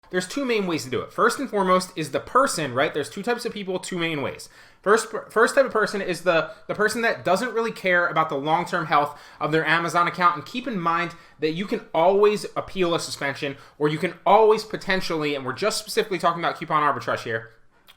There's two main ways to do it. First and foremost is the person, right? There's two types of people, two main ways. First type of person is the person that doesn't really care about the long-term health of their Amazon account. And keep in mind that you can always appeal a suspension, or you can always potentially, and we're just specifically talking about coupon arbitrage here,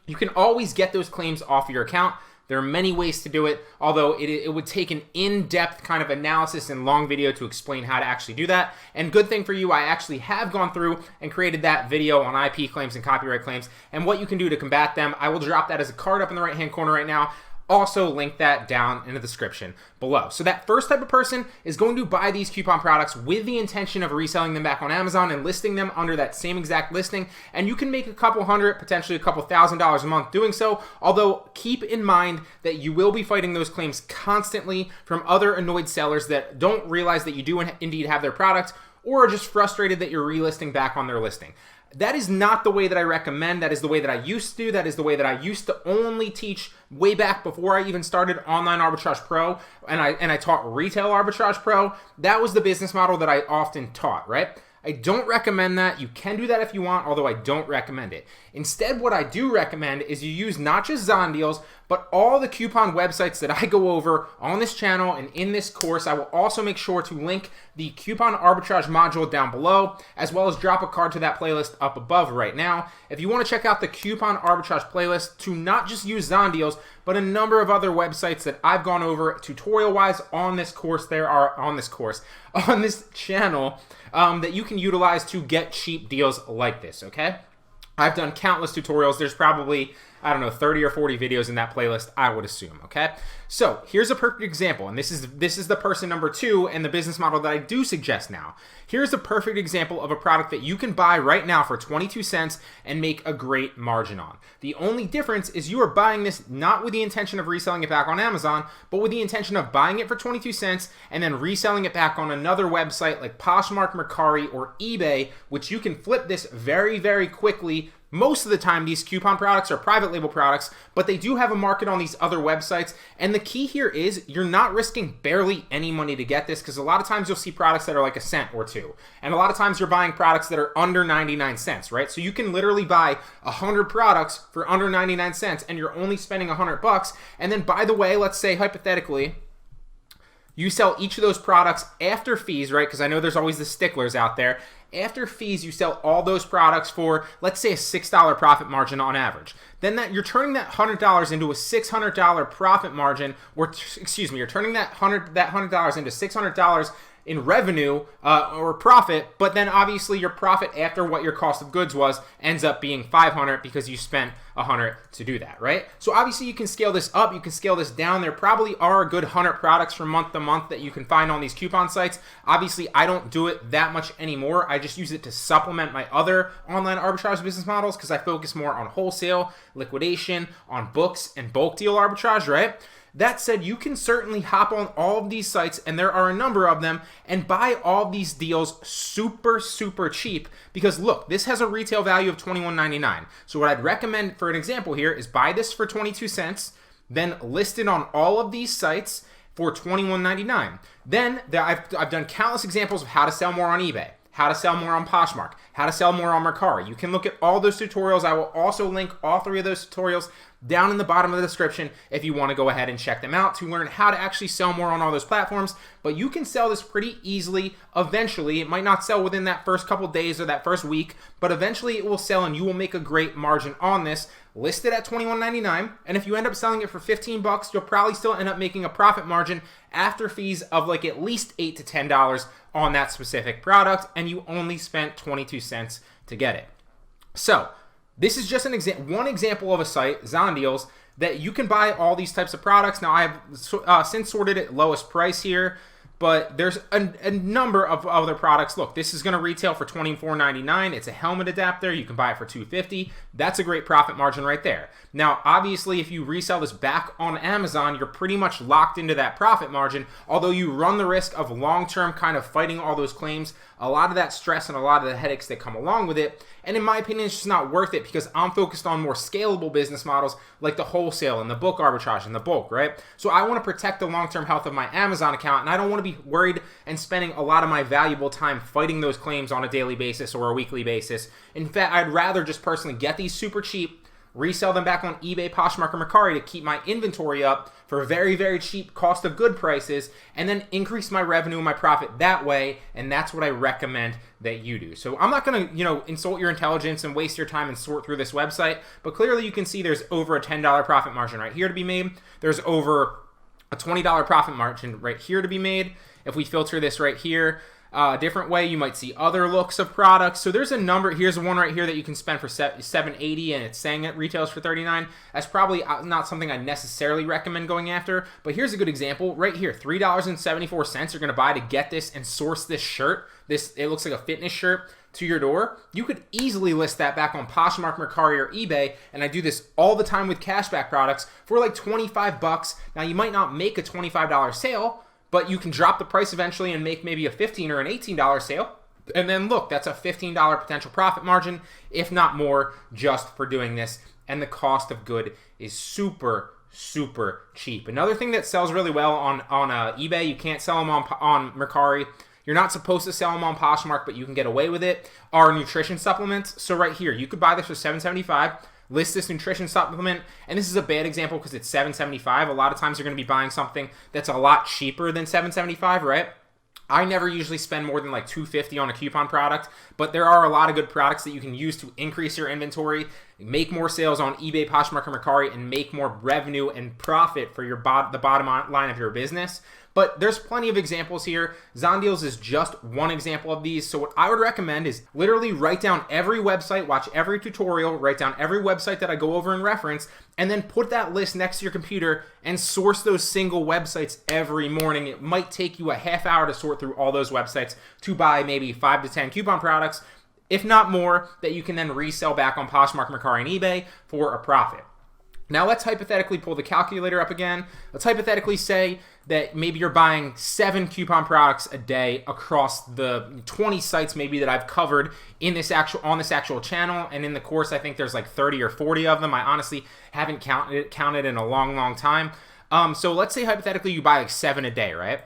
you can always get those claims off your account. There are many ways to do it, although it would take an in-depth kind of analysis and long video to explain how to actually do that. And good thing for you, I actually have gone through and created that video on IP claims and copyright claims and what you can do to combat them. I will drop that as a card up in the right-hand corner right now. Also link that down in the description below. So that first type of person is going to buy these coupon products with the intention of reselling them back on Amazon and listing them under that same exact listing. And you can make a couple hundred, potentially a couple $1,000s a month doing so. Although keep in mind that you will be fighting those claims constantly from other annoyed sellers that don't realize that you do indeed have their product, or are just frustrated that you're relisting back on their listing. That is not the way that I recommend. That is the way that I used to. That is the way that I used to only teach way back before I even started Online Arbitrage Pro, and I taught Retail Arbitrage Pro. That was the business model that I often taught, right? I don't recommend that. You can do that if you want, although I don't recommend it. Instead, what I do recommend is you use not just Zon deals, but all the coupon websites that I go over on this channel and in this course. I will also make sure to link the coupon arbitrage module down below, as well as drop a card to that playlist up above right now. If you want to check out the coupon arbitrage playlist to not just use Zon deals, but a number of other websites that I've gone over tutorial-wise on this course, on this channel, that you can utilize to get cheap deals like this, okay? I've done countless tutorials. There's probably, 30 or 40 videos in that playlist, I would assume, okay? So here's a perfect example, and this is the person number 2 and the business model that I do suggest now. Here's a perfect example of a product that you can buy right now for 22 cents and make a great margin on. The only difference is you are buying this not with the intention of reselling it back on Amazon, but with the intention of buying it for 22 cents and then reselling it back on another website like Poshmark, Mercari, or eBay, which you can flip this very, very quickly. Most of the time, these coupon products are private label products, but they do have a market on these other websites. And the key here is you're not risking barely any money to get this, because a lot of times you'll see products that are like a cent or two. And a lot of times you're buying products that are under 99 cents, right? So you can literally buy 100 products for under 99 cents and you're only spending $100. And then, by the way, let's say hypothetically, you sell each of those products after fees, right? Because I know there's always the sticklers out there. After fees, you sell all those products for, let's say, a $6 profit margin on average. Then you're turning that $100 into a $600 profit margin, or you're turning that $100 into $600 in revenue or profit, but then obviously your profit after what your cost of goods was ends up being $500 because you spent $100 to do that, right? So obviously you can scale this up, you can scale this down. There probably are a good 100 products from month to month that you can find on these coupon sites. Obviously I don't do it that much anymore. I just use it to supplement my other online arbitrage business models because I focus more on wholesale, liquidation, on books, and bulk deal arbitrage, right? That said, you can certainly hop on all of these sites, and there are a number of them, and buy all these deals super, super cheap because, look, this has a retail value of $21.99. So what I'd recommend for an example here is buy this for 22 cents, then list it on all of these sites for $21.99. Then I've done countless examples of how to sell more on eBay, how to sell more on Poshmark, how to sell more on Mercari. You can look at all those tutorials. I will also link all 3 of those tutorials down in the bottom of the description if you want to go ahead and check them out to learn how to actually sell more on all those platforms. But you can sell this pretty easily eventually. It might not sell within that first couple days or that first week, but eventually it will sell and you will make a great margin on this. List it at $21.99, and if you end up selling it for $15, you'll probably still end up making a profit margin after fees of like at least $8 to $10 on that specific product, and you only spent 22 cents to get it. So this is just one example of a site, Zon Deals, that you can buy all these types of products. Now, I have since sorted it lowest price here, but there's a number of other products. Look, this is going to retail for $24.99. It's a helmet adapter. You can buy it for $2.50. That's a great profit margin right there. Now, obviously, if you resell this back on Amazon, you're pretty much locked into that profit margin, although you run the risk of long-term kind of fighting all those claims, a lot of that stress and a lot of the headaches that come along with it. And in my opinion, it's just not worth it because I'm focused on more scalable business models like the wholesale and the book arbitrage and the bulk, right? So I want to protect the long-term health of my Amazon account, and I don't want to be worried and spending a lot of my valuable time fighting those claims on a daily basis or a weekly basis. In fact, I'd rather just personally get these super cheap, resell them back on eBay, Poshmark, or Mercari to keep my inventory up for very, very cheap cost of good prices, and then increase my revenue and my profit that way, and that's what I recommend that you do. So I'm not going to, insult your intelligence and waste your time and sort through this website, but clearly you can see there's over a $10 profit margin right here to be made. There's over a $20 profit margin right here to be made. If we filter this right here, a different way, you might see other looks of products. So there's a number. Here's one right here that you can spend for $7.80, and it's saying it retails for $39. That's probably not something I necessarily recommend going after. But here's a good example right here: $3.74 you're going to buy to get this and source this shirt. It looks like a fitness shirt to your door. You could easily list that back on Poshmark, Mercari, or eBay, and I do this all the time with cashback products for like $25. Now you might not make a $25 sale, but you can drop the price eventually and make maybe a $15 or an $18 sale. And then look, that's a $15 potential profit margin, if not more, just for doing this. And the cost of good is super, super cheap. Another thing that sells really well on eBay, you can't sell them on Mercari. You're not supposed to sell them on Poshmark, but you can get away with it, are nutrition supplements. So right here, you could buy this for $7.75. List this nutrition supplement, and this is a bad example because it's $7.75. A lot of times you're going to be buying something that's a lot cheaper than $7.75, right? I never usually spend more than like $2.50 on a coupon product, but there are a lot of good products that you can use to increase your inventory, make more sales on eBay, Poshmark, or Mercari, and make more revenue and profit for the bottom line of your business. But there's plenty of examples here. Zondeals is just one example of these. So what I would recommend is literally write down every website, watch every tutorial, write down every website that I go over and reference, and then put that list next to your computer and source those single websites every morning. It might take you a half hour to sort through all those websites to buy maybe 5 to 10 coupon products, if not more, that you can then resell back on Poshmark, Mercari, and eBay for a profit. Now let's hypothetically pull the calculator up again. Let's hypothetically say that maybe you're buying 7 coupon products a day across the 20 sites maybe that I've covered on this actual channel, and in the course I think there's like 30 or 40 of them. I honestly haven't counted in a long time. So let's say hypothetically you buy like 7 a day, right?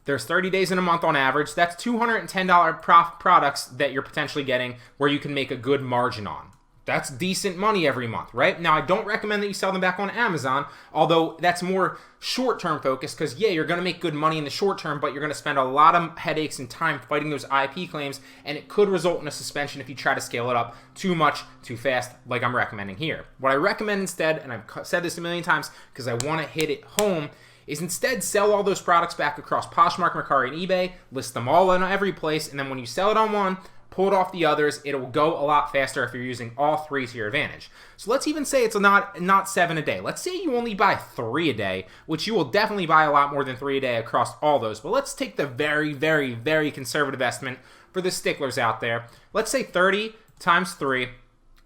There's 30 days in a month on average. That's $210 products that you're potentially getting where you can make a good margin on. That's decent money every month, right? Now, I don't recommend that you sell them back on Amazon, although that's more short-term focused because, yeah, you're going to make good money in the short term, but you're going to spend a lot of headaches and time fighting those IP claims, and it could result in a suspension if you try to scale it up too much, too fast, like I'm recommending here. What I recommend instead, and I've said this a million times because I want to hit it home, is instead sell all those products back across Poshmark, Mercari, and eBay, list them all in every place, and then when you sell it on one, pull it off the others. It'll go a lot faster if you're using all 3 to your advantage. So let's even say it's not 7 a day. Let's say you only buy 3 a day, which you will definitely buy a lot more than 3 a day across all those. But let's take the very, very, very conservative estimate for the sticklers out there. Let's say 30 times 3.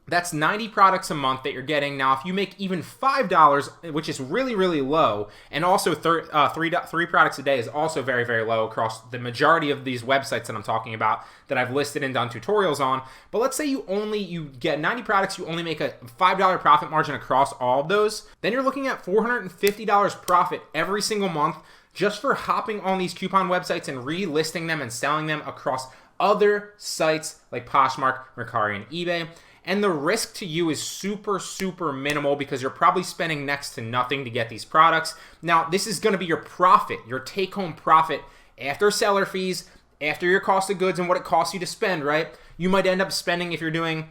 That's 90 products a month that you're getting. Now, if you make even $5, which is really, really low, and also 3 products a day is also very, very low across the majority of these websites that I'm talking about that I've listed and done tutorials on. But let's say you get 90 products, you only make a $5 profit margin across all of those. Then you're looking at $450 profit every single month just for hopping on these coupon websites and relisting them and selling them across other sites like Poshmark, Mercari, and eBay. And the risk to you is super, super minimal because you're probably spending next to nothing to get these products. Now, this is going to be your profit, your take-home profit after seller fees, after your cost of goods and what it costs you to spend, right? You might end up spending, if you're doing,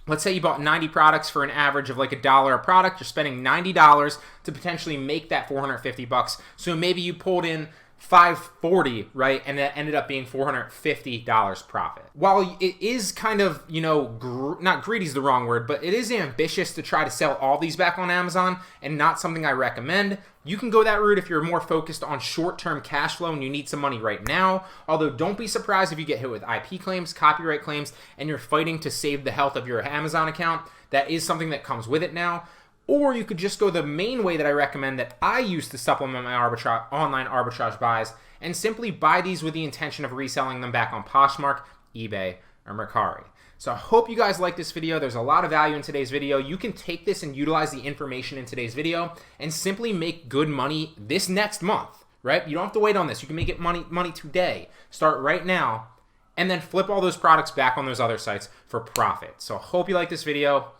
let's say you bought 90 products for an average of like $1 a product, you're spending $90 to potentially make that $450. So maybe you pulled in $540, right? And that ended up being $450 profit. While it is kind of, not greedy is the wrong word, but it is ambitious to try to sell all these back on Amazon and not something I recommend. You can go that route if you're more focused on short-term cash flow and you need some money right now. Although don't be surprised if you get hit with IP claims, copyright claims, and you're fighting to save the health of your Amazon account. That is something that comes with it now. Or you could just go the main way that I recommend that I use to supplement my online arbitrage buys and simply buy these with the intention of reselling them back on Poshmark, eBay, or Mercari. So I hope you guys like this video. There's a lot of value in today's video. You can take this and utilize the information in today's video and simply make good money this next month, right? You don't have to wait on this. You can make it money today. Start right now and then flip all those products back on those other sites for profit. So I hope you like this video,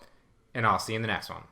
and I'll see you in the next one.